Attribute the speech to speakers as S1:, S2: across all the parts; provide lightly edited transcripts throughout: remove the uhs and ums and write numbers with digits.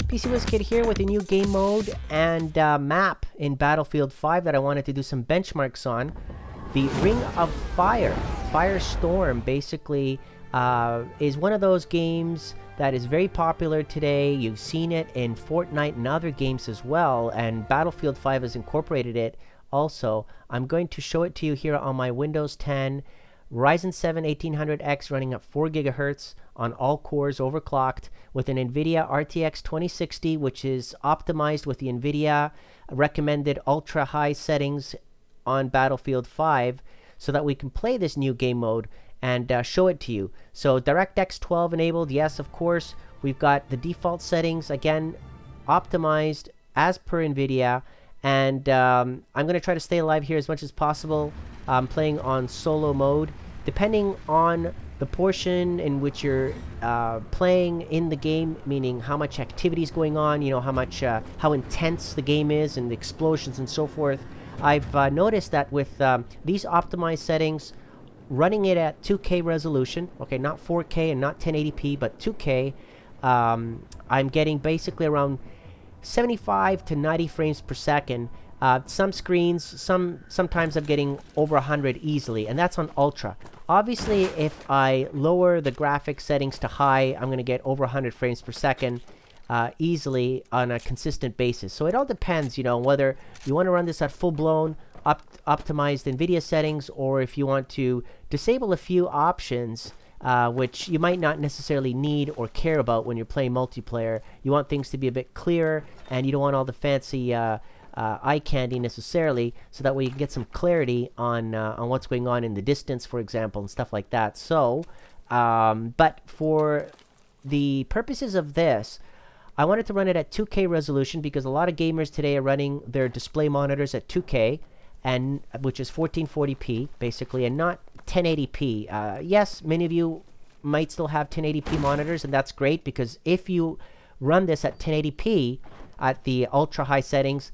S1: PC Wiz Kid here with a new game mode and map in Battlefield 5 that I wanted to do some benchmarks on. The Ring of Fire, FireStorm, basically is one of those games that is very popular today. You've seen it in Fortnite and other games as well, and Battlefield 5 has incorporated it also. I'm going to show it to you here on my Windows 10 Ryzen 7 1800X running at 4 GHz on all cores, overclocked, with an NVIDIA RTX 2060, which is optimized with the NVIDIA recommended ultra high settings on Battlefield 5, so that we can play this new game mode and show it to you. So DirectX 12 enabled, yes, of course. We've got the default settings, again, optimized as per NVIDIA. And I'm going to try to stay alive here as much as possible. I'm playing on solo mode. Depending on the portion in which you're playing in the game, meaning how much activity is going on, you know, how intense the game is and the explosions and so forth. I've noticed that with these optimized settings, running it at 2K resolution, okay, not 4K and not 1080p, but 2K, I'm getting basically around 75 to 90 frames per second. Some screens, sometimes I'm getting over 100 easily, and that's on ultra. Obviously, if I lower the graphics settings to high, I'm going to get over 100 frames per second easily on a consistent basis. So it all depends, you know, whether you want to run this at full-blown optimized NVIDIA settings, or if you want to disable a few options which you might not necessarily need or care about when you're playing multiplayer. You want things to be a bit clearer, and you don't want all the fancy eye candy necessarily, so that way you can get some clarity on what's going on in the distance, for example, and stuff like that. So, but for the purposes of this, I wanted to run it at 2K resolution because a lot of gamers today are running their display monitors at 2K, and which is 1440p basically, and not 1080p. Yes, many of you might still have 1080p monitors, and that's great, because if you run this at 1080p at the ultra high settings,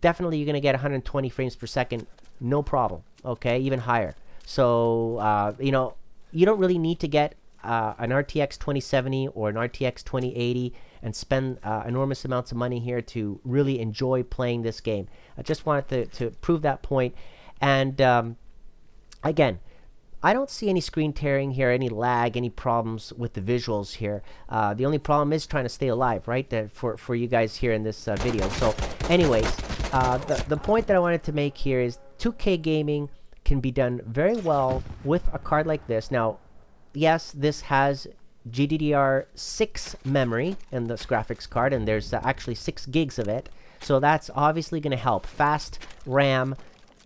S1: definitely you're going to get 120 frames per second, no problem, okay, even higher. So you know, you don't really need to get an RTX 2070 or an RTX 2080 and spend enormous amounts of money here to really enjoy playing this game. I just wanted to prove that point. And again, I don't see any screen tearing here, any lag, any problems with the visuals here. The only problem is trying to stay alive, right, for you guys here in this video. So anyways, the point that I wanted to make here is 2K gaming can be done very well with a card like this. Now, yes, this has GDDR6 memory in this graphics card, and there's actually 6 gigs of it. So that's obviously going to help. Fast RAM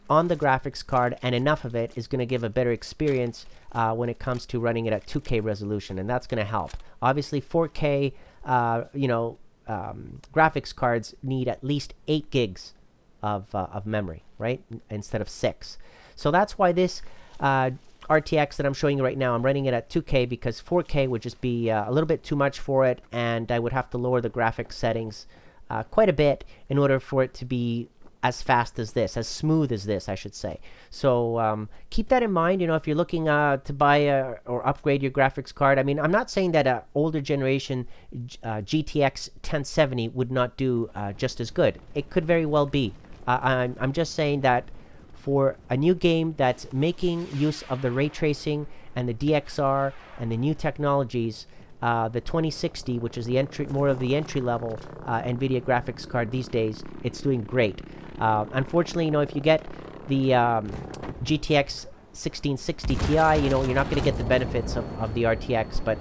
S1: on the graphics card, and enough of it is going to give a better experience when it comes to running it at 2K resolution, and that's going to help. Obviously, 4K, you know, graphics cards need at least 8 gigs of memory, right, instead of 6. So that's why this RTX that I'm showing you right now, I'm running it at 2K, because 4K would just be a little bit too much for it, and I would have to lower the graphics settings quite a bit in order for it to be as fast as this, as smooth as this, I should say. So keep that in mind, you know, if you're looking to buy or upgrade your graphics card. I mean, I'm not saying that an older generation GTX 1070 would not do just as good. It could very well be. I'm just saying that for a new game that's making use of the ray tracing and the DXR and the new technologies, the 2060, which is the more of the entry level NVIDIA graphics card these days, it's doing great. Unfortunately, you know, if you get the GTX 1660 Ti, you know, you're not going to get the benefits of the RTX, but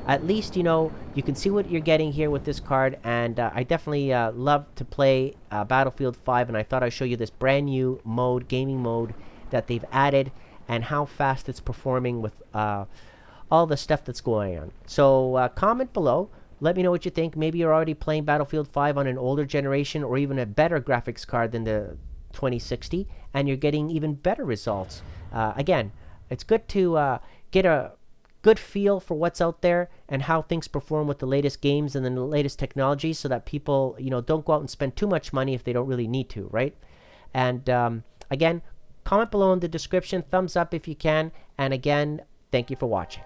S1: at least, you know, you can see what you're getting here with this card. And I definitely love to play Battlefield 5, and I thought I'd show you this brand new mode, gaming mode, that they've added, and how fast it's performing with all the stuff that's going on. So comment below, let me know what you think. Maybe you're already playing Battlefield 5 on an older generation, or even a better graphics card than the 2060, and you're getting even better results. Again, it's good to get a good feel for what's out there and how things perform with the latest games and then the latest technology, so that people, don't go out and spend too much money if they don't really need to, right? And again, comment below in the description, thumbs up if you can, and again, thank you for watching.